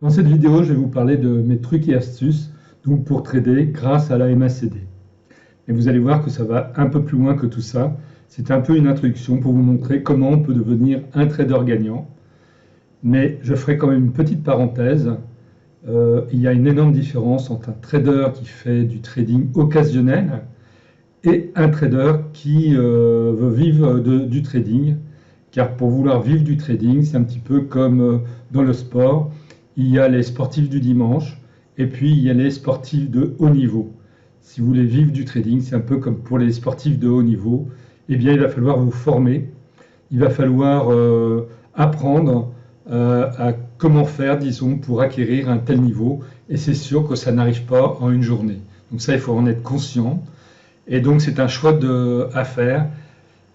Dans cette vidéo, je vais vous parler de mes trucs et astuces donc pour trader grâce à la MACD. Et vous allez voir que ça va un peu plus loin que tout ça. C'est un peu une introduction pour vous montrer comment on peut devenir un trader gagnant. Mais je ferai quand même une petite parenthèse. Il y a une énorme différence entre un trader qui fait du trading occasionnel et un trader qui veut vivre du trading. Car pour vouloir vivre du trading, c'est un petit peu comme dans le sport. Il y a les sportifs du dimanche et puis il y a les sportifs de haut niveau. Si vous voulez vivre du trading, c'est un peu comme pour les sportifs de haut niveau. Eh bien, il va falloir vous former. Il va falloir apprendre à comment faire, disons, pour acquérir un tel niveau. Et c'est sûr que ça n'arrive pas en une journée. Donc ça, il faut en être conscient. Et donc, c'est un choix à faire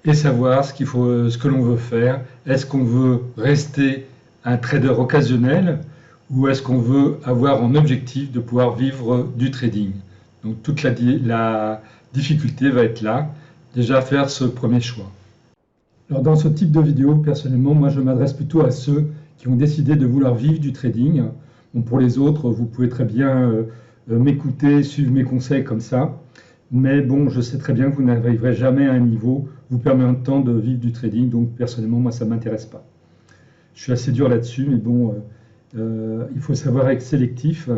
et savoir ce que l'on veut faire. Est-ce qu'on veut rester un trader occasionnel ou est-ce qu'on veut avoir en objectif de pouvoir vivre du trading? Donc toute la difficulté va être là, déjà faire ce premier choix. Alors dans ce type de vidéo, personnellement, moi je m'adresse plutôt à ceux qui ont décidé de vouloir vivre du trading. Bon, pour les autres, vous pouvez très bien m'écouter, suivre mes conseils comme ça. Mais bon, je sais très bien que vous n'arriverez jamais à un niveau vous permettant de vivre du trading. Donc personnellement, moi ça ne m'intéresse pas. Je suis assez dur là-dessus, mais bon, il faut savoir être sélectif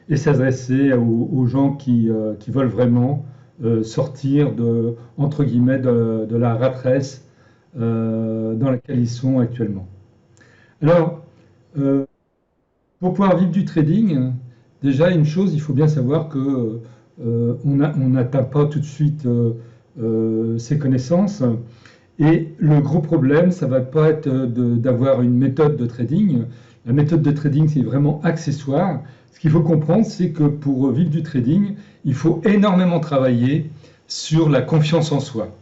et s'adresser aux gens qui veulent vraiment sortir entre guillemets, de la rat race dans laquelle ils sont actuellement. Alors, pour pouvoir vivre du trading, déjà une chose, il faut bien savoir que on n'atteint pas tout de suite ses connaissances. Et le gros problème, ça ne va pas être d'avoir une méthode de trading. La méthode de trading, c'est vraiment accessoire. Ce qu'il faut comprendre, c'est que pour vivre du trading, il faut énormément travailler sur la confiance en soi.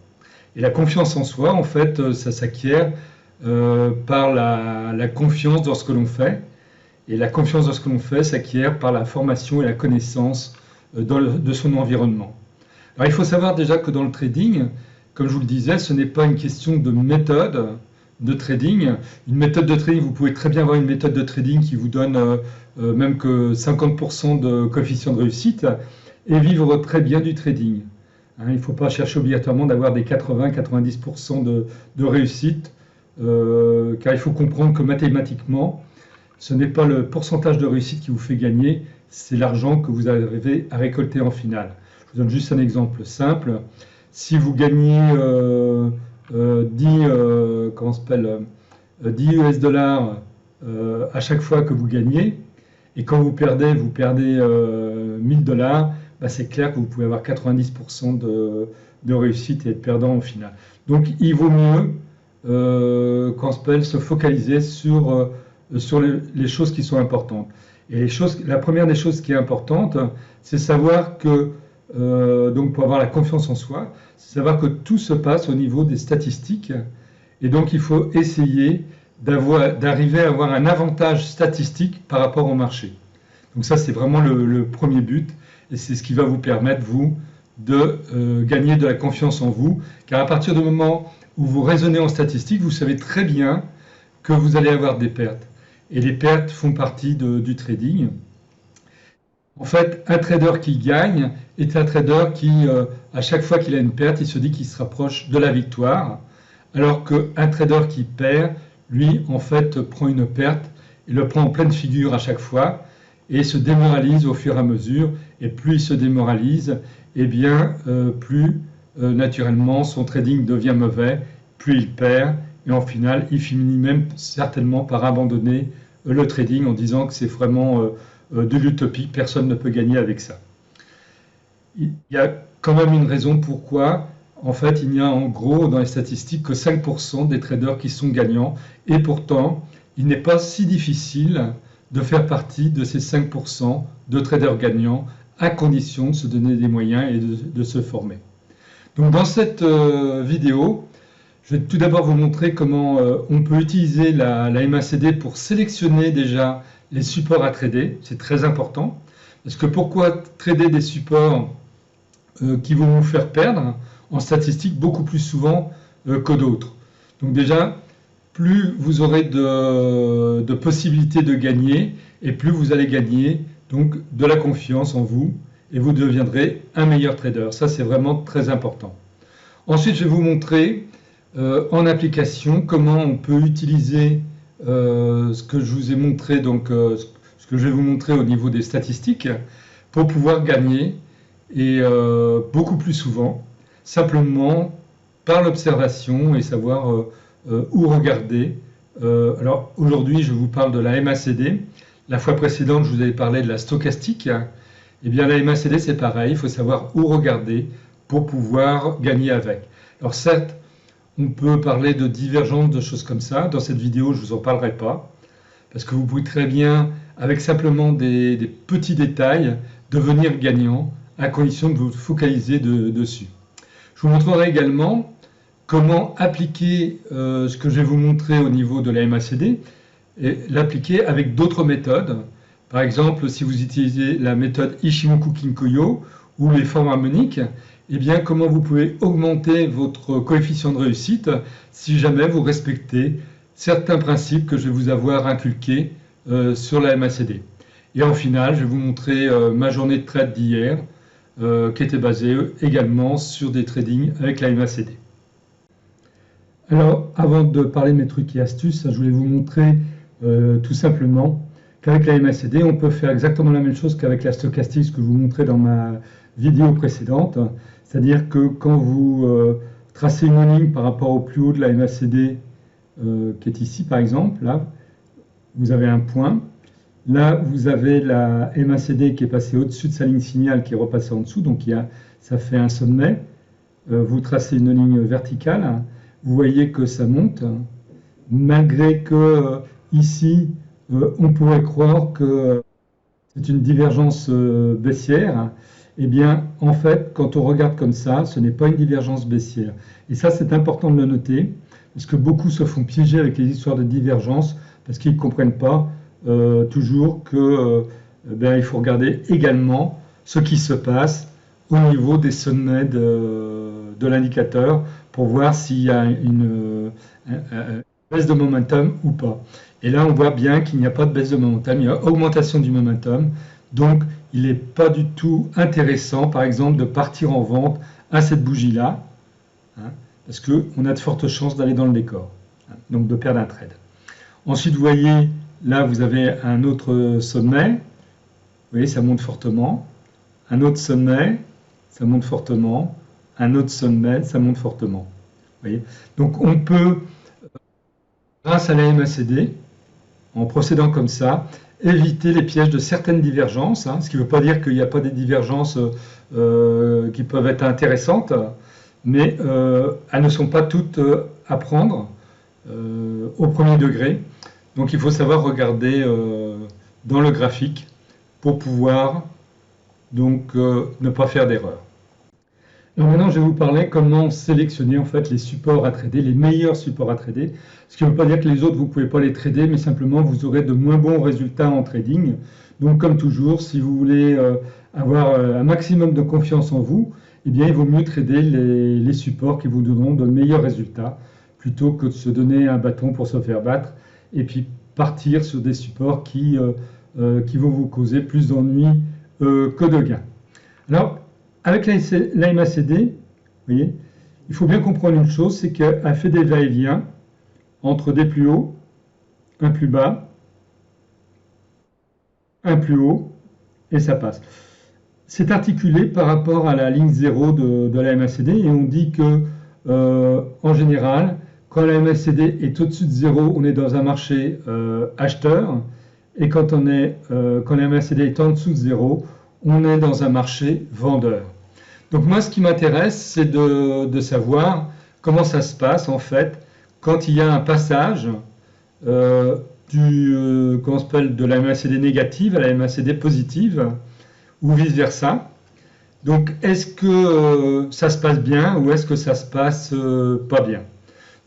Et la confiance en soi, en fait, ça s'acquiert par la confiance dans ce que l'on fait. Et la confiance dans ce que l'on fait s'acquiert par la formation et la connaissance de son environnement. Alors, il faut savoir déjà que dans le trading, comme je vous le disais, ce n'est pas une question de méthode de trading. Une méthode de trading, vous pouvez très bien avoir une méthode de trading qui vous donne même que 50% de coefficient de réussite et vivre très bien du trading. Hein, il ne faut pas chercher obligatoirement d'avoir des 80-90% de réussite, car il faut comprendre que mathématiquement, ce n'est pas le pourcentage de réussite qui vous fait gagner, c'est l'argent que vous arrivez à récolter en finale. Je vous donne juste un exemple simple. Si vous gagnez 10 US dollars à chaque fois que vous gagnez, et quand vous perdez 1000 dollars, bah c'est clair que vous pouvez avoir 90% de réussite et être perdant au final. Donc il vaut mieux se focaliser sur les choses qui sont importantes. Et la première des choses qui est importante, c'est savoir que donc pour avoir la confiance en soi, c'est savoir que tout se passe au niveau des statistiques et donc il faut essayer d'arriver à avoir un avantage statistique par rapport au marché. Donc ça c'est vraiment le premier but et c'est ce qui va vous permettre vous de gagner de la confiance en vous, car à partir du moment où vous raisonnez en statistiques, vous savez très bien que vous allez avoir des pertes et les pertes font partie du trading. En fait, un trader qui gagne est un trader qui, à chaque fois qu'il a une perte, il se dit qu'il se rapproche de la victoire, alors qu'un trader qui perd, lui, en fait, prend une perte, il le prend en pleine figure à chaque fois et se démoralise au fur et à mesure. Et plus il se démoralise, eh bien, plus naturellement son trading devient mauvais, plus il perd et en final, il finit même certainement par abandonner le trading en disant que c'est vraiment de l'utopie, personne ne peut gagner avec ça. Il y a quand même une raison pourquoi, en fait, il n'y a en gros dans les statistiques que 5% des traders qui sont gagnants et pourtant, il n'est pas si difficile de faire partie de ces 5% de traders gagnants à condition de se donner des moyens et de se former. Donc dans cette vidéo, je vais tout d'abord vous montrer comment on peut utiliser la MACD pour sélectionner déjà les supports à trader. C'est très important. Parce que pourquoi trader des supports qui vont vous faire perdre en statistique beaucoup plus souvent que d'autres? Donc déjà, plus vous aurez de possibilités de gagner et plus vous allez gagner donc de la confiance en vous et vous deviendrez un meilleur trader. Ça, c'est vraiment très important. Ensuite, je vais vous montrer en application comment on peut utiliser ce que je vous ai montré, donc ce que je vais vous montrer au niveau des statistiques pour pouvoir gagner et beaucoup plus souvent, simplement par l'observation et savoir où regarder. Alors aujourd'hui, je vous parle de la MACD. La fois précédente, je vous avais parlé de la stochastique. Eh bien, la MACD, c'est pareil. Il faut savoir où regarder pour pouvoir gagner avec. Alors certes, on peut parler de divergence, de choses comme ça. Dans cette vidéo, je ne vous en parlerai pas. Parce que vous pouvez très bien, avec simplement des petits détails, devenir gagnant à condition de vous focaliser dessus. Je vous montrerai également comment appliquer ce que je vais vous montrer au niveau de la MACD et l'appliquer avec d'autres méthodes. Par exemple, si vous utilisez la méthode Ishimoku-Kinkoyo ou les formes harmoniques, eh bien, comment vous pouvez augmenter votre coefficient de réussite si jamais vous respectez certains principes que je vais vous avoir inculqués sur la MACD. Et en finale, je vais vous montrer ma journée de trade d'hier qui était basée également sur des tradings avec la MACD. Alors, avant de parler de mes trucs et astuces, je voulais vous montrer tout simplement qu'avec la MACD, on peut faire exactement la même chose qu'avec la stochastique, ce que je vous montrais dans ma vidéo précédente. C'est-à-dire que quand vous tracez une ligne par rapport au plus haut de la MACD, qui est ici par exemple, là, vous avez un point. Là, vous avez la MACD qui est passée au-dessus de sa ligne signale, qui est repassée en dessous, donc ça fait un sommet. Vous tracez une ligne verticale, vous voyez que ça monte, malgré que ici, on pourrait croire que c'est une divergence baissière. Eh bien, en fait, quand on regarde comme ça, ce n'est pas une divergence baissière. Et ça, c'est important de le noter, parce que beaucoup se font piéger avec les histoires de divergence, parce qu'ils ne comprennent pas toujours que il faut regarder également ce qui se passe au niveau des sommets de l'indicateur pour voir s'il y a une baisse de momentum ou pas. Et là, on voit bien qu'il n'y a pas de baisse de momentum, il y a augmentation du momentum. Donc, il n'est pas du tout intéressant, par exemple, de partir en vente à cette bougie-là, hein, parce qu'on a de fortes chances d'aller dans le décor, hein, donc de perdre un trade. Ensuite, vous voyez, là, vous avez un autre sommet. Vous voyez, ça monte fortement. Un autre sommet, ça monte fortement. Un autre sommet, ça monte fortement. Vous voyez, donc, on peut, grâce à la MACD, en procédant comme ça, éviter les pièges de certaines divergences, hein, ce qui ne veut pas dire qu'il n'y a pas des divergences qui peuvent être intéressantes, mais elles ne sont pas toutes à prendre au premier degré. Donc il faut savoir regarder dans le graphique pour pouvoir donc ne pas faire d'erreur. Alors maintenant, je vais vous parler comment sélectionner en fait les supports à trader, les meilleurs supports à trader. Ce qui ne veut pas dire que les autres, vous ne pouvez pas les trader, mais simplement vous aurez de moins bons résultats en trading. Donc comme toujours, si vous voulez avoir un maximum de confiance en vous, eh bien, il vaut mieux trader les supports qui vous donneront de meilleurs résultats, plutôt que de se donner un bâton pour se faire battre, et puis partir sur des supports qui vont vous causer plus d'ennuis que de gains. Alors, avec la MACD, vous voyez, il faut bien comprendre une chose, c'est qu'elle fait des va-et-vient entre des plus hauts, un plus bas, un plus haut, et ça passe. C'est articulé par rapport à la ligne 0 de la MACD, et on dit que, en général, quand la MACD est au-dessus de 0, on est dans un marché acheteur, et quand la MACD est en dessous de 0, on est dans un marché vendeur. Donc moi, ce qui m'intéresse, c'est de savoir comment ça se passe en fait quand il y a un passage de la MACD négative à la MACD positive ou vice-versa. Donc est-ce que ça se passe bien ou est-ce que ça se passe pas bien?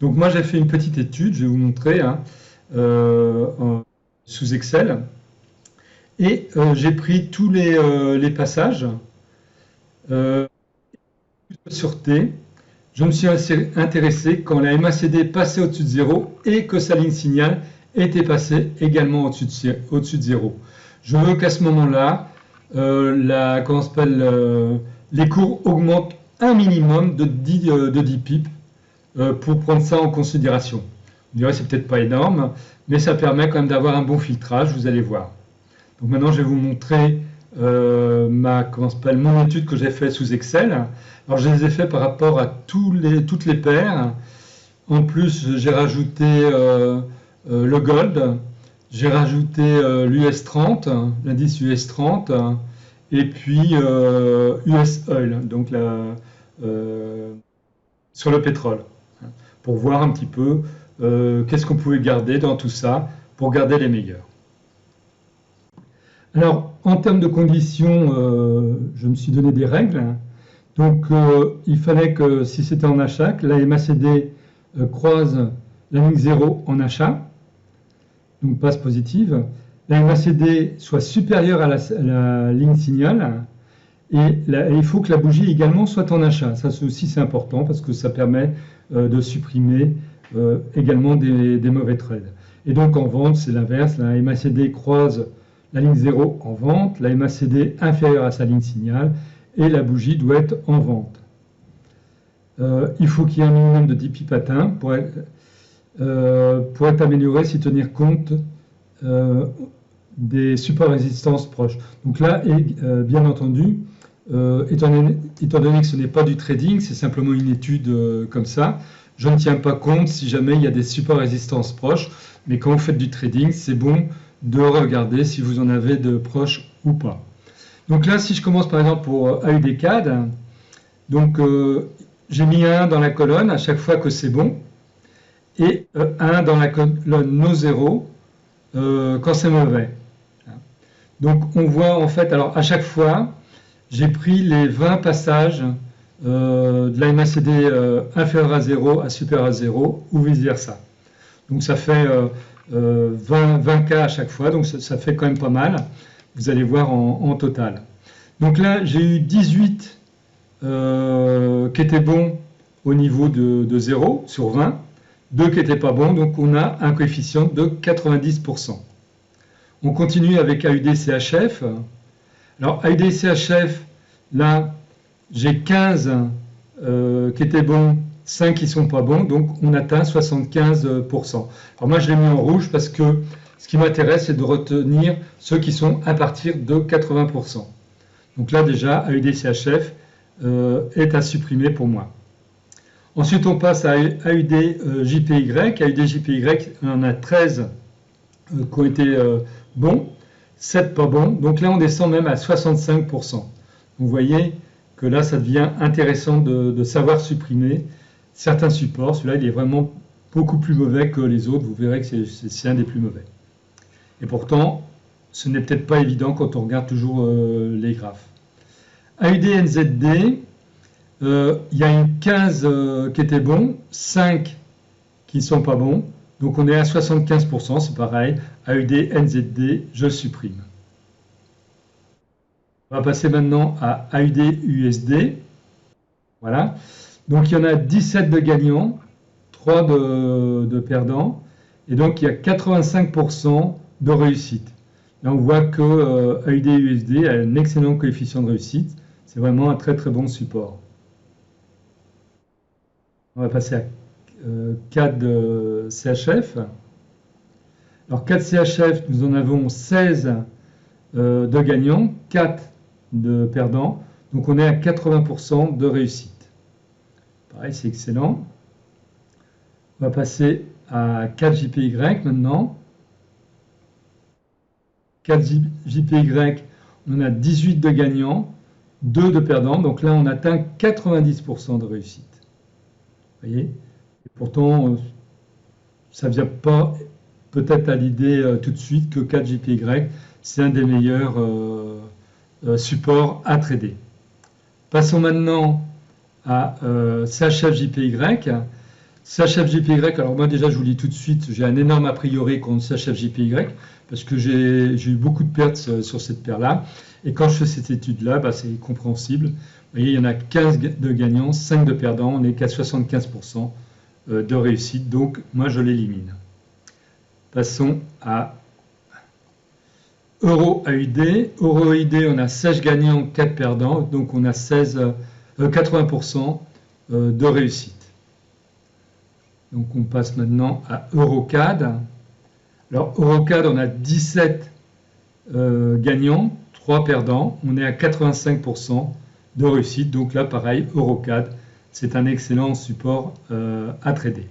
Donc moi, j'ai fait une petite étude, je vais vous montrer hein, sous Excel. Et j'ai pris tous les passages sur T je me suis intéressé quand la MACD passait au-dessus de 0 et que sa ligne signal était passée également au-dessus de 0. Je veux qu'à ce moment-là, les cours augmentent un minimum de 10 pips pour prendre ça en considération. Vous direz, c'est peut-être pas énorme, mais ça permet quand même d'avoir un bon filtrage, vous allez voir. Donc maintenant, je vais vous montrer mon étude que j'ai faite sous Excel. Alors, je les ai fait par rapport à toutes les paires. En plus, j'ai rajouté le gold, j'ai rajouté l'US 30, l'indice US 30, et puis US Oil, donc sur le pétrole, pour voir un petit peu qu'est-ce qu'on pouvait garder dans tout ça pour garder les meilleurs. Alors, en termes de conditions, je me suis donné des règles. Donc, il fallait que si c'était en achat, que la MACD croise la ligne 0 en achat, donc passe positive, la MACD soit supérieure à la ligne signal, et il faut que la bougie également soit en achat. Ça aussi, c'est important parce que ça permet de supprimer également des mauvais trades. Et donc, en vente, c'est l'inverse. La MACD croise la ligne 0 en vente, la MACD inférieure à sa ligne signal, et la bougie doit être en vente. Il faut qu'il y ait un minimum de 10 pips atteints pour être amélioré si tenir compte des supports résistance proches. Donc là, bien entendu, étant donné que ce n'est pas du trading, c'est simplement une étude comme ça, je ne tiens pas compte si jamais il y a des supports résistance proches, mais quand vous faites du trading, c'est bon de regarder si vous en avez de proches ou pas. Donc là, si je commence par exemple pour AUD-CAD, donc j'ai mis 1 dans la colonne à chaque fois que c'est bon, et 1 dans la colonne no 0 quand c'est mauvais. Donc on voit en fait, alors à chaque fois, j'ai pris les 20 passages de la MACD inférieure à 0 à supérieure à 0 ou vice versa. Donc ça fait 20 cas à chaque fois, donc ça fait quand même pas mal. Vous allez voir en total. Donc là, j'ai eu 18 qui étaient bons au niveau de 0 sur 20, 2 qui n'étaient pas bons, donc on a un coefficient de 90%. On continue avec AUD-CHF. Alors AUD-CHF, là, j'ai 15 qui étaient bons, 5 qui ne sont pas bons, donc on atteint 75%. Alors moi, je l'ai mis en rouge parce que ce qui m'intéresse, c'est de retenir ceux qui sont à partir de 80%. Donc là, déjà, AUD-CHF est à supprimer pour moi. Ensuite, on passe à AUD-JPY. AUD-JPY, on en a 13 qui ont été bons, 7 pas bons. Donc là, on descend même à 65%. Vous voyez que là, ça devient intéressant de savoir supprimer certains supports. Celui-là, il est vraiment beaucoup plus mauvais que les autres. Vous verrez que c'est un des plus mauvais. Et pourtant, ce n'est peut-être pas évident quand on regarde toujours les graphes. AUD-NZD, il y a une 15 qui était bon, 5 qui ne sont pas bons. Donc on est à 75%, c'est pareil. AUD-NZD, je supprime. On va passer maintenant à AUD-USD. Voilà. Donc il y en a 17 de gagnants, 3 de perdants. Et donc il y a 85% de réussite. Là on voit que AUD-USD a un excellent coefficient de réussite. C'est vraiment un très très bon support. On va passer à CAD-CHF. Alors CAD-CHF, nous en avons 16 de gagnants, 4 de perdants. Donc on est à 80% de réussite. Pareil, c'est excellent. On va passer à CAD-JPY maintenant. CAD-JPY, on a 18 de gagnants, 2 de perdants. Donc là, on atteint 90% de réussite. Vous voyez? Et pourtant, ça ne vient pas peut-être à l'idée tout de suite que CAD-JPY, c'est un des meilleurs supports à trader. Passons maintenant à CHF-JPY. CHF-JPY, alors moi déjà je vous le dis tout de suite, j'ai un énorme a priori contre CHF-JPY parce que j'ai eu beaucoup de pertes sur cette paire-là. Et quand je fais cette étude-là, c'est compréhensible. Vous voyez, il y en a 15 de gagnants, 5 de perdants, on est qu'à 75% de réussite, donc moi je l'élimine. Passons à Euro AUD. Euro AUD, on a 16 gagnants, 4 perdants, donc on a 80% de réussite. Donc on passe maintenant à Eurocad. Alors Eurocad, on a 17 gagnants, 3 perdants, on est à 85% de réussite. Donc là, pareil, Eurocad, c'est un excellent support à trader.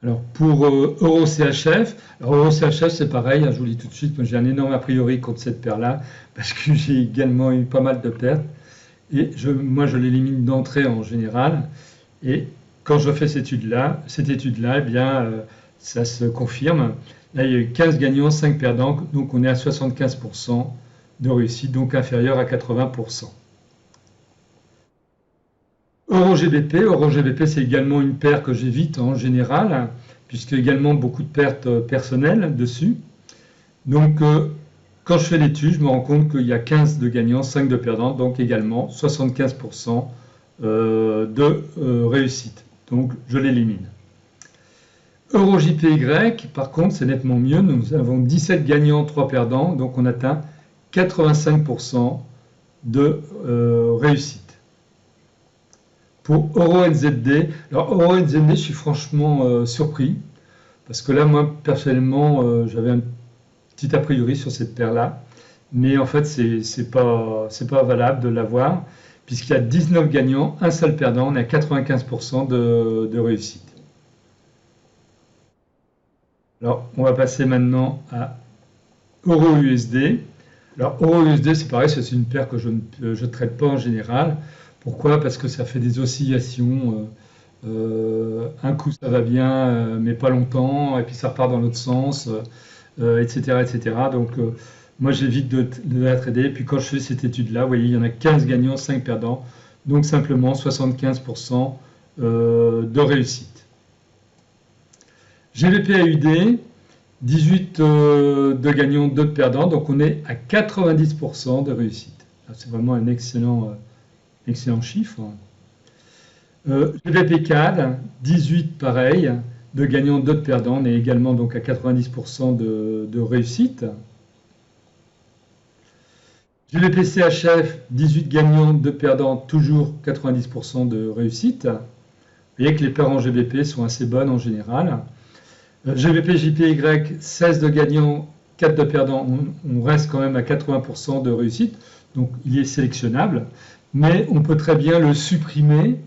Alors pour EuroCHF, EuroCHF c'est pareil, hein, je vous le dis tout de suite, j'ai un énorme a priori contre cette paire-là, parce que j'ai également eu pas mal de pertes, et moi je l'élimine d'entrée en général, et quand je fais cette étude-là, eh bien ça se confirme. Là il y a eu 15 gagnants, 5 perdants, donc on est à 75% de réussite, donc inférieur à 80%. EuroGBP, c'est également une paire que j'évite en général, puisque également beaucoup de pertes personnelles dessus. Donc, quand je fais l'étude, je me rends compte qu'il y a 15 de gagnants, 5 de perdants, donc également 75% de réussite. Donc, je l'élimine. EuroJPY, par contre, c'est nettement mieux. Nous avons 17 gagnants, 3 perdants, donc on atteint 85% de réussite. Pour EuroNZD, alors EuroNZD, je suis franchement surpris, parce que là, moi, personnellement, j'avais un petit a priori sur cette paire-là, mais en fait, c'est pas valable de l'avoir, puisqu'il y a 19 gagnants, un seul perdant, on est à 95% de réussite. Alors, on va passer maintenant à EURUSD. Alors, EURUSD, c'est pareil, c'est une paire que je ne traite pas en général. Pourquoi? Parce que ça fait des oscillations. Un coup ça va bien, mais pas longtemps, et puis ça repart dans l'autre sens, etc., etc. Donc moi j'évite de la trader. Puis quand je fais cette étude-là, vous voyez, il y en a 15 gagnants, 5 perdants, donc simplement 75% de réussite. GBP-AUD, 18 de gagnants, 2 de perdants, donc on est à 90% de réussite. C'est vraiment un excellent chiffre. GBP-CAD, 18 pareil, de gagnants, 2 de perdants, on est également donc à 90% de réussite. GBP-CHF, 18 gagnants, 2 perdants, toujours 90% de réussite. Vous voyez que les paires en GBP sont assez bonnes en général. GBP-JPY, 16 de gagnants, 4 de perdants, on reste quand même à 80% de réussite, donc il est sélectionnable. Mais on peut très bien le supprimer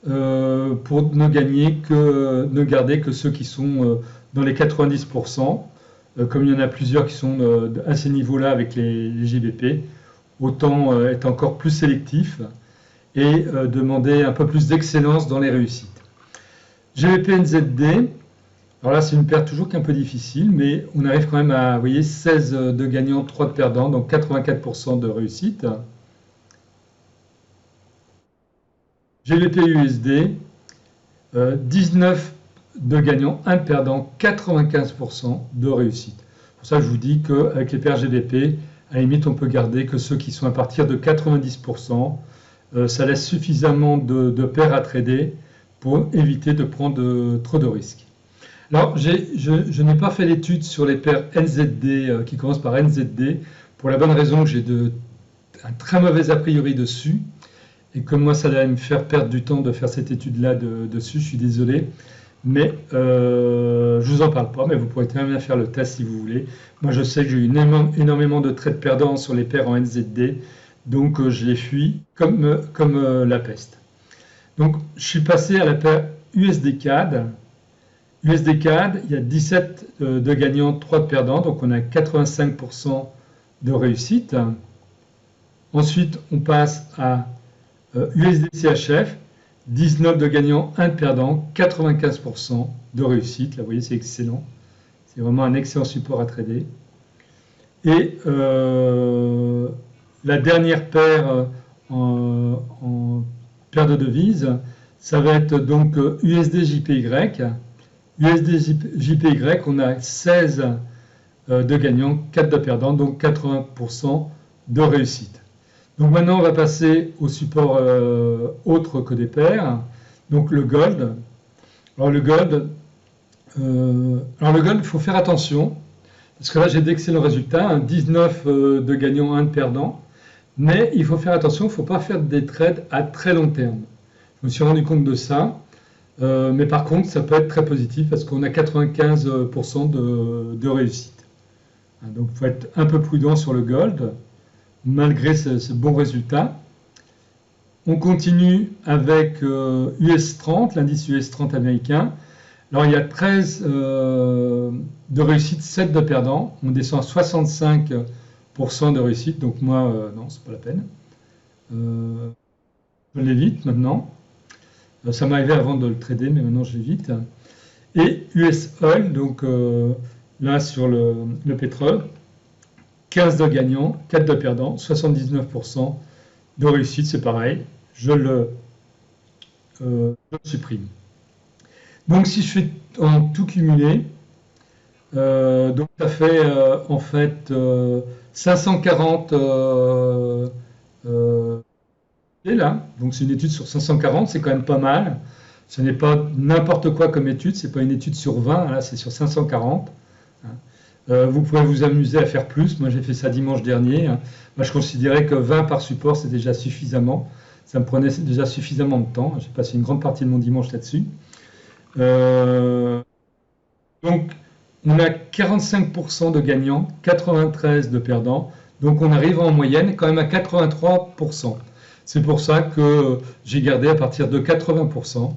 pour ne garder que ceux qui sont dans les 90%. Comme il y en a plusieurs qui sont à ces niveaux-là avec les GBP, autant être encore plus sélectif et demander un peu plus d'excellence dans les réussites. GBP-NZD, alors là c'est une paire toujours qui est un peu difficile, mais on arrive quand même à, vous voyez, 16 de gagnants, 3 de perdants, donc 84% de réussite. GBP-USD, 19 de gagnants, 1 de perdant, 95% de réussite. Pour ça, je vous dis qu'avec les paires GBP, à la limite, on peut garder que ceux qui sont à partir de 90%. Ça laisse suffisamment de paires à trader pour éviter de prendre trop de risques. Alors, je n'ai pas fait l'étude sur les paires NZD qui commencent par NZD pour la bonne raison que j'ai un très mauvais a priori dessus. Et comme moi, ça allait me faire perdre du temps de faire cette étude-là dessus, je suis désolé. Mais je ne vous en parle pas, mais vous pourrez très bien faire le test si vous voulez. Moi, je sais que j'ai eu énormément de trades perdants sur les paires en NZD, donc je les fuis comme la peste. Donc, je suis passé à la paire USD-CAD. USD-CAD, il y a 17 de gagnants, 3 de perdants, donc on a 85% de réussite. Ensuite, on passe à USD-CHF, 19 de gagnants, 1 de perdant, 95% de réussite. Là, vous voyez, c'est excellent. C'est vraiment un excellent support à trader. Et la dernière paire en paire de devises, ça va être donc USD-JPY. USD-JPY, on a 16 de gagnants, 4 de perdants, donc 80% de réussite. Donc maintenant, on va passer au support autre que des paires. Donc le gold. Alors le gold, il faut faire attention, parce que là j'ai d'excellents résultats, hein, 19 de gagnants, 1 de perdant. Mais il faut faire attention, il ne faut pas faire des trades à très long terme. Je me suis rendu compte de ça. Mais par contre, ça peut être très positif parce qu'on a 95% de réussite. Donc il faut être un peu prudent sur le gold, malgré ce bon résultat. On continue avec US 30, l'indice US 30 américain. Alors il y a 13 de réussite, 7 de perdants. On descend à 65% de réussite, donc moi, non, c'est pas la peine. Je l'évite maintenant. Ça m'arrivait avant de le trader, mais maintenant je l'évite. Et US Oil, donc là sur le pétrole, 15 de gagnants, 4 de perdants, 79% de réussite, c'est pareil, je le supprime. Donc si je fais en tout cumulé, donc ça fait en fait 540 là, donc c'est une étude sur 540, c'est quand même pas mal. Ce n'est pas n'importe quoi comme étude, c'est pas une étude sur 20, là c'est sur 540. Vous pouvez vous amuser à faire plus, moi j'ai fait ça dimanche dernier. Moi je considérais que 20 par support c'est déjà suffisamment, ça me prenait déjà suffisamment de temps, j'ai passé une grande partie de mon dimanche là-dessus. Donc on a 45% de gagnants, 93 de perdants, donc on arrive en moyenne quand même à 83%. C'est pour ça que j'ai gardé à partir de 80%,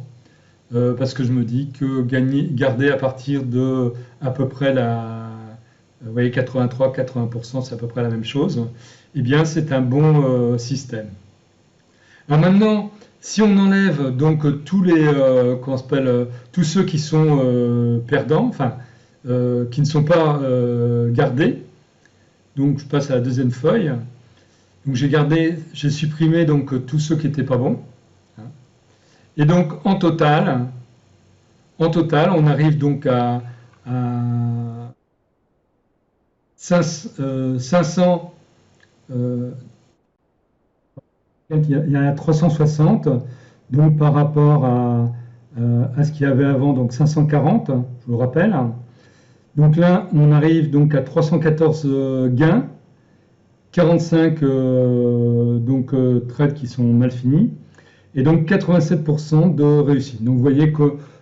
parce que je me dis que garder à partir de à peu près vous voyez 83-80%, c'est à peu près la même chose, eh bien c'est un bon système. Alors maintenant, si on enlève donc tous les tous ceux qui sont perdants, enfin qui ne sont pas gardés, donc je passe à la deuxième feuille. Donc j'ai supprimé donc tous ceux qui n'étaient pas bons. Et donc en total, on arrive donc à 500. Il y a 360, donc par rapport à ce qu'il y avait avant, donc 540, je vous rappelle. Donc là, on arrive donc à 314 gains. 45 trades qui sont mal finis et donc 87% de réussite. Donc vous voyez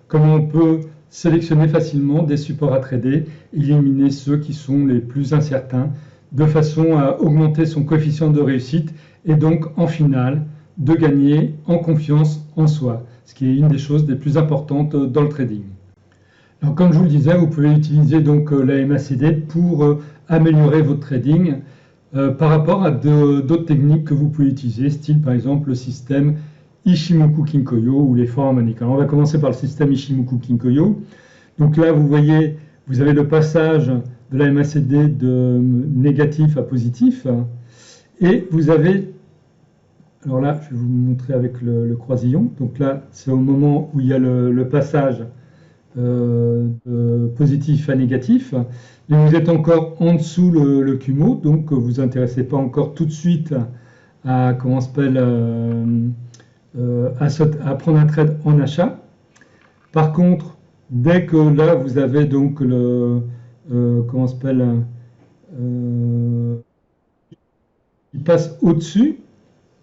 comment on peut sélectionner facilement des supports à trader, éliminer ceux qui sont les plus incertains de façon à augmenter son coefficient de réussite et donc en finale de gagner en confiance en soi, ce qui est une des choses les plus importantes dans le trading. Alors comme je vous le disais, vous pouvez utiliser donc la MACD pour améliorer votre trading. Par rapport à d'autres techniques que vous pouvez utiliser, style par exemple le système Ichimoku Kinkoyo ou les forums harmoniques. Alors on va commencer par le système Ichimoku Kinkoyo. Donc là, vous voyez, vous avez le passage de la MACD de négatif à positif. Et vous avez, alors là, je vais vous montrer avec le croisillon. Donc là, c'est au moment où il y a le passage de positif à négatif. Et vous êtes encore en dessous le Kumo, donc vous vous intéressez pas encore tout de suite à comment s'appelle à prendre un trade en achat. Par contre, dès que là vous avez donc comment s'appelle il passe au-dessus.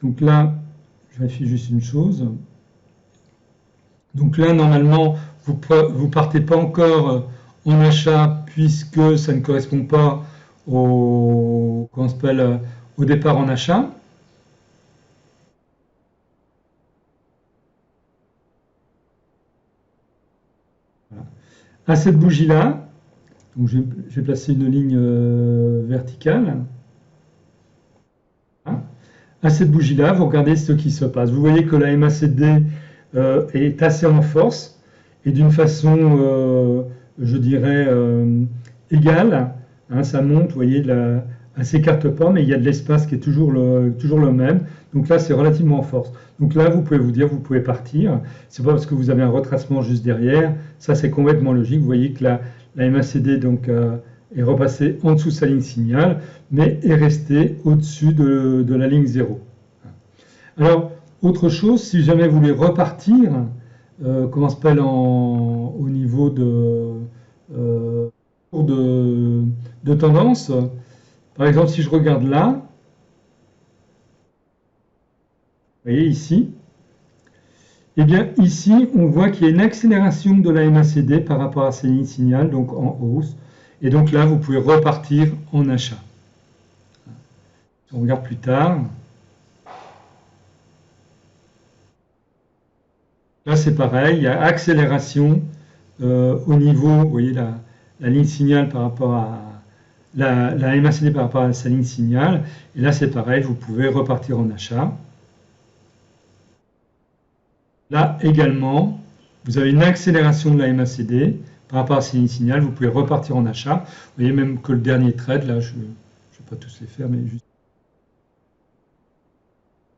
Donc là, je vérifie juste une chose. Donc là, normalement, vous partez pas encore en achat puisque ça ne correspond pas au départ en achat. Voilà. À cette bougie-là, donc j'ai placé une ligne verticale. Voilà. À cette bougie-là, vous regardez ce qui se passe. Vous voyez que la MACD est assez en force et d'une façon, je dirais, égale. Hein, ça monte, vous voyez, elle s'écarte pas, mais il y a de l'espace qui est toujours le même. Donc là, c'est relativement en force. Donc là, vous pouvez vous dire, vous pouvez partir. C'est pas parce que vous avez un retracement juste derrière. Ça, c'est complètement logique. Vous voyez que la MACD donc, est repassé en dessous de sa ligne signal, mais est resté au-dessus de la ligne 0. Alors, autre chose, si jamais vous voulez repartir, comment s'appelle au niveau de tendance, par exemple, si je regarde là, vous voyez ici, eh bien ici, on voit qu'il y a une accélération de la MACD par rapport à ces lignes signal, donc en hausse. Et donc là, vous pouvez repartir en achat. Si on regarde plus tard, là c'est pareil, il y a accélération au niveau, vous voyez la ligne signal par rapport à la MACD par rapport à sa ligne signal. Et là c'est pareil, vous pouvez repartir en achat. Là également, vous avez une accélération de la MACD par rapport à ces lignes signal, vous pouvez repartir en achat. Vous voyez même que le dernier trade, là je ne vais pas tous les faire, mais juste.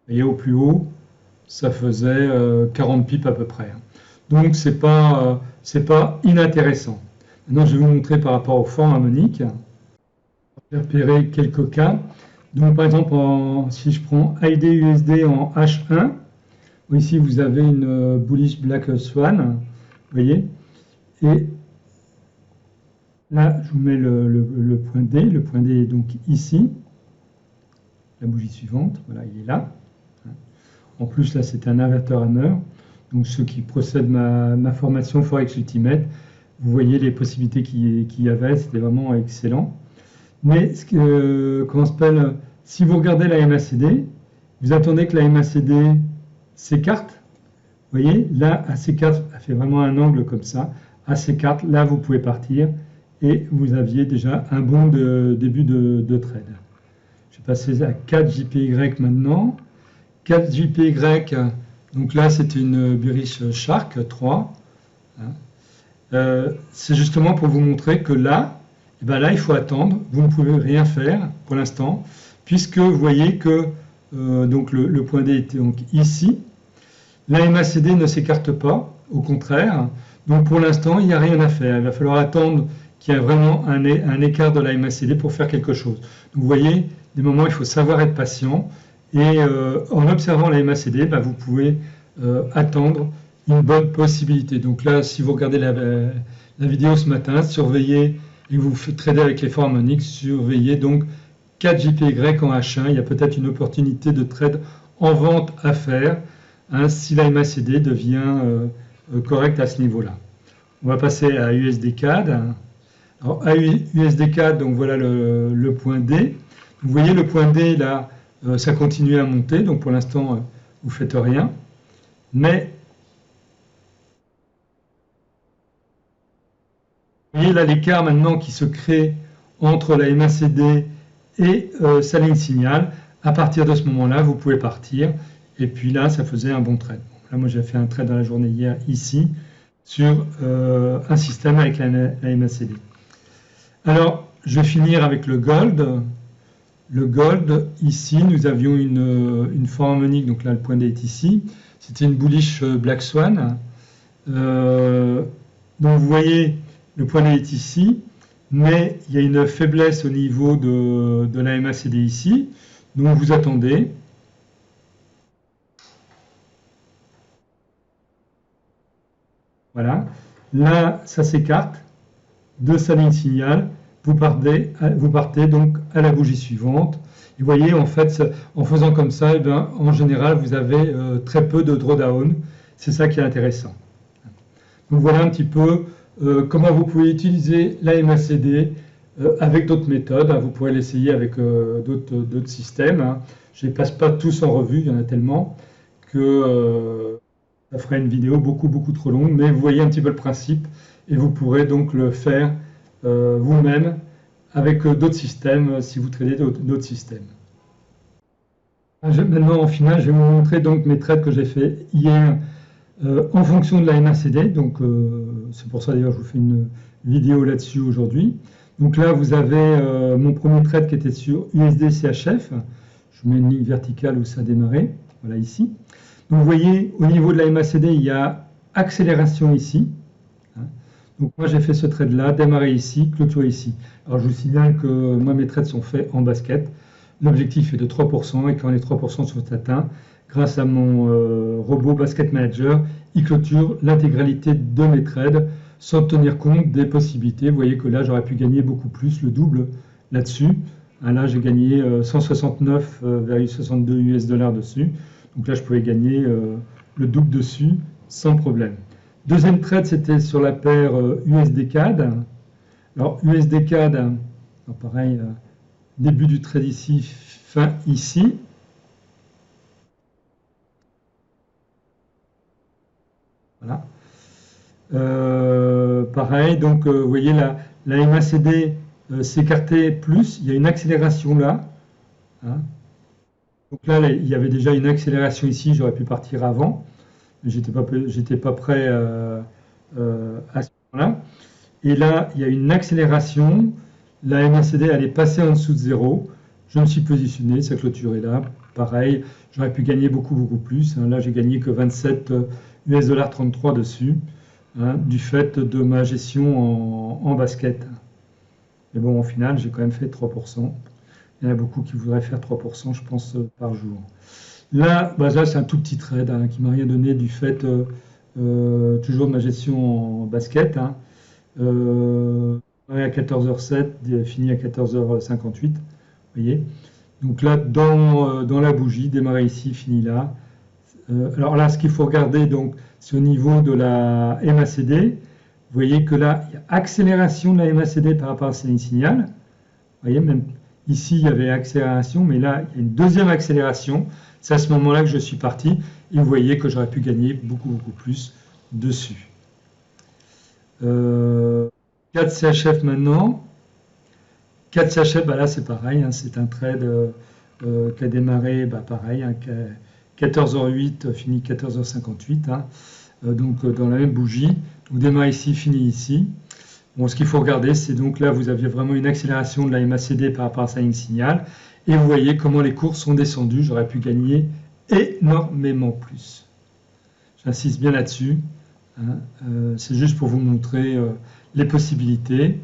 Vous voyez au plus haut, ça faisait 40 pips à peu près. Donc c'est pas inintéressant. Maintenant je vais vous montrer par rapport aux formes harmoniques. Je vais repérer quelques cas. Donc par exemple, si je prends AID-USD en H1, ici vous avez une bullish Black Swan, vous voyez, et là je vous mets le point D. Le point D est donc ici, la bougie suivante, voilà, il est là. En plus, là, c'est un inverteur hammer. Donc, ceux qui procèdent ma formation Forex Ultimate, vous voyez les possibilités qu'il y avait. C'était vraiment excellent. Mais, comment s'appelle, si vous regardez la MACD, vous attendez que la MACD s'écarte. Vous voyez, là, elle s'écarte, elle fait vraiment un angle comme ça. Elle s'écarte, là, vous pouvez partir. Et vous aviez déjà un bon début de trade. Je vais passer à 4 JPY maintenant. 4 JPY, donc là c'est une Bearish Shark 3. C'est justement pour vous montrer que là, et ben là il faut attendre, vous ne pouvez rien faire pour l'instant, puisque vous voyez que donc le point D était donc ici. La MACD ne s'écarte pas, au contraire, donc pour l'instant il n'y a rien à faire. Il va falloir attendre qu'il y ait vraiment un écart de la MACD pour faire quelque chose. Donc vous voyez, des moments il faut savoir être patient. Et en observant la MACD, bah, vous pouvez attendre une bonne possibilité. Donc là, si vous regardez la vidéo ce matin, surveillez et vous tradez avec les formes harmoniques, surveillez donc 4 JPY en H1. Il y a peut-être une opportunité de trade en vente à faire si la MACD devient correcte à ce niveau-là. On va passer à USD-CAD. Alors à USD-CAD, donc voilà le point D. Vous voyez le point D là. Ça continue à monter, donc pour l'instant, vous ne faites rien. Mais, vous voyez là l'écart maintenant qui se crée entre la MACD et sa ligne signal. À partir de ce moment-là, vous pouvez partir. Et puis là, ça faisait un bon trade. Là, moi, j'ai fait un trade dans la journée hier, ici, sur un système avec la MACD. Alors, je vais finir avec le gold. Le gold, ici, nous avions une forme harmonique, donc là le point D est ici. C'était une bullish Black Swan. Donc vous voyez, le point D est ici, mais il y a une faiblesse au niveau de la MACD ici. Donc vous attendez. Voilà. Là, ça s'écarte de sa ligne signal. Vous partez donc à la bougie suivante. Et vous voyez, en fait, en faisant comme ça, eh bien, en général, vous avez très peu de drawdown. C'est ça qui est intéressant. Donc voilà un petit peu comment vous pouvez utiliser la MACD avec d'autres méthodes. Vous pourrez l'essayer avec d'autres systèmes. Je ne les passe pas tous en revue, il y en a tellement que ça ferait une vidéo beaucoup trop longue. Mais vous voyez un petit peu le principe et vous pourrez donc le faire vous-même avec d'autres systèmes si vous tradez d'autres systèmes. Maintenant, en finale, je vais vous montrer donc mes trades que j'ai fait hier en fonction de la MACD. Donc, c'est pour ça d'ailleurs je vous fais une vidéo là-dessus aujourd'hui. Donc là, vous avez mon premier trade qui était sur USD CHF. Je vous mets une ligne verticale où ça a démarré. Voilà ici. Donc, vous voyez, au niveau de la MACD, il y a accélération ici. Donc Donc moi j'ai fait ce trade là, démarrer ici, clôturer ici. Alors je vous signale que moi mes trades sont faits en basket. L'objectif est de 3% et quand les 3% sont atteints, grâce à mon robot Basket Manager, il clôture l'intégralité de mes trades sans tenir compte des possibilités. Vous voyez que là j'aurais pu gagner beaucoup plus, le double là-dessus. Là j'ai gagné 169,62 US dollars dessus. Donc là je pouvais gagner le double dessus sans problème. Deuxième trade, c'était sur la paire USD-CAD. Alors, USD-CAD, pareil, début du trade ici, fin ici. Voilà. Pareil, donc vous voyez la MACD s'écartait plus, il y a une accélération là. Hein. Donc là, il y avait déjà une accélération ici, j'aurais pu partir avant. J'étais pas prêt à ce moment-là. Et là, il y a une accélération. La MACD, elle est passée en dessous de 0. Je me suis positionné, ça clôturait là. Pareil, j'aurais pu gagner beaucoup, beaucoup plus. Là, j'ai gagné que 27 US dollars 33 dessus, du fait de ma gestion en basket. Mais bon, au final, j'ai quand même fait 3%. Il y en a beaucoup qui voudraient faire 3%, je pense, par jour. Là, là c'est un tout petit trade qui m'a rien donné du fait toujours de ma gestion en basket. À 14h07, fini à 14h58. Vous voyez. Donc là, dans la bougie, démarrer ici, fini là. Alors là, ce qu'il faut regarder, donc, c'est au niveau de la MACD. Vous voyez que là, il y a accélération de la MACD par rapport à ce signal. Vous voyez, même ici, il y avait accélération, mais là, il y a une deuxième accélération. C'est à ce moment-là que je suis parti. Et vous voyez que j'aurais pu gagner beaucoup, beaucoup plus dessus. 4 CHF maintenant. 4 CHF, là c'est pareil, c'est un trade qui a démarré, pareil, 14h08, fini 14h58, donc dans la même bougie. Donc démarre ici, finit ici. Bon, ce qu'il faut regarder, c'est donc là, vous aviez vraiment une accélération de la MACD par rapport à sa ligne signal. Et vous voyez comment les cours sont descendus. J'aurais pu gagner énormément plus. J'insiste bien là-dessus. C'est juste pour vous montrer les possibilités.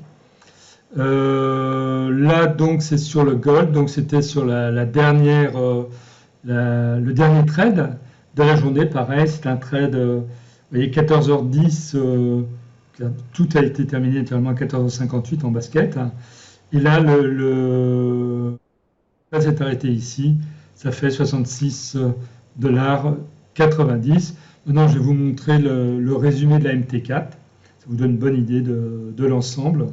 Là, donc, c'est sur le gold. Donc, c'était sur le dernier trade de la journée. Pareil, c'est un trade, vous voyez, 14h10. Tout a été terminé naturellement à 14h58 en basket. Et là, ça s'est arrêté ici. Ça fait 66,90 $. Maintenant, je vais vous montrer le résumé de la MT4. Ça vous donne une bonne idée de l'ensemble.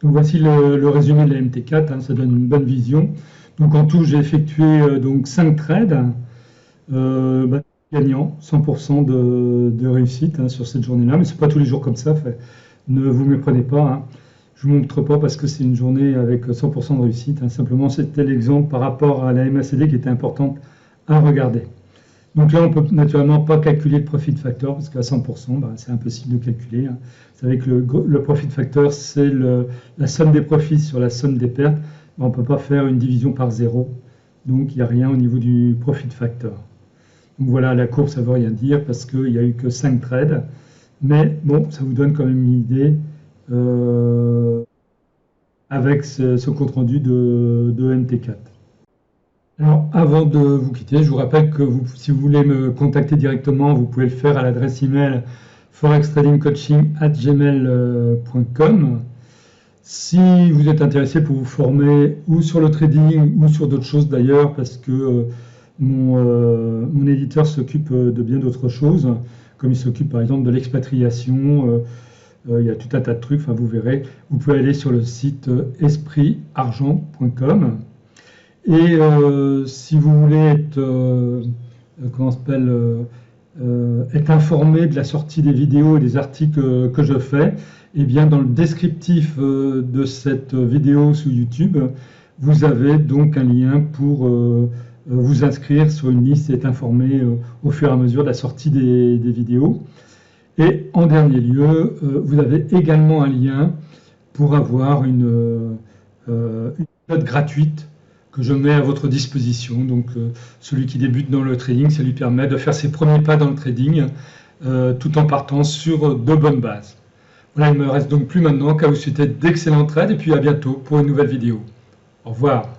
Donc voici le résumé de la MT4, ça donne une bonne vision. Donc en tout, j'ai effectué donc 5 trades, gagnant 100% de réussite sur cette journée-là, mais ce n'est pas tous les jours comme ça, ne vous méprenez pas. Je ne vous montre pas parce que c'est une journée avec 100% de réussite. Simplement, c'était l'exemple par rapport à la MACD qui était importante à regarder. Donc là, on ne peut naturellement pas calculer le profit factor parce qu'à 100%, c'est impossible de calculer. Vous savez que le profit factor, c'est la somme des profits sur la somme des pertes. On ne peut pas faire une division par 0. Donc, il n'y a rien au niveau du profit factor. Donc voilà, la courbe, ça ne veut rien dire parce qu'il n'y a eu que 5 trades. Mais bon, ça vous donne quand même une idée avec ce compte-rendu de MT4. Alors, avant de vous quitter, je vous rappelle que si vous voulez me contacter directement, vous pouvez le faire à l'adresse email forextradingcoaching@gmail.com. Si vous êtes intéressé pour vous former ou sur le trading ou sur d'autres choses d'ailleurs, parce que mon éditeur s'occupe de bien d'autres choses, comme il s'occupe par exemple de l'expatriation, il y a tout un tas de trucs, vous verrez. Vous pouvez aller sur le site espritargent.com. Et si vous voulez être informé de la sortie des vidéos et des articles que je fais, eh bien dans le descriptif de cette vidéo sur YouTube, vous avez donc un lien pour vous inscrire sur une liste et être informé au fur et à mesure de la sortie des vidéos. Et en dernier lieu, vous avez également un lien pour avoir une méthode gratuite que je mets à votre disposition. Donc celui qui débute dans le trading, ça lui permet de faire ses premiers pas dans le trading tout en partant sur de bonnes bases. Voilà, il ne me reste donc plus maintenant qu'à vous souhaiter d'excellents trades et puis à bientôt pour une nouvelle vidéo. Au revoir.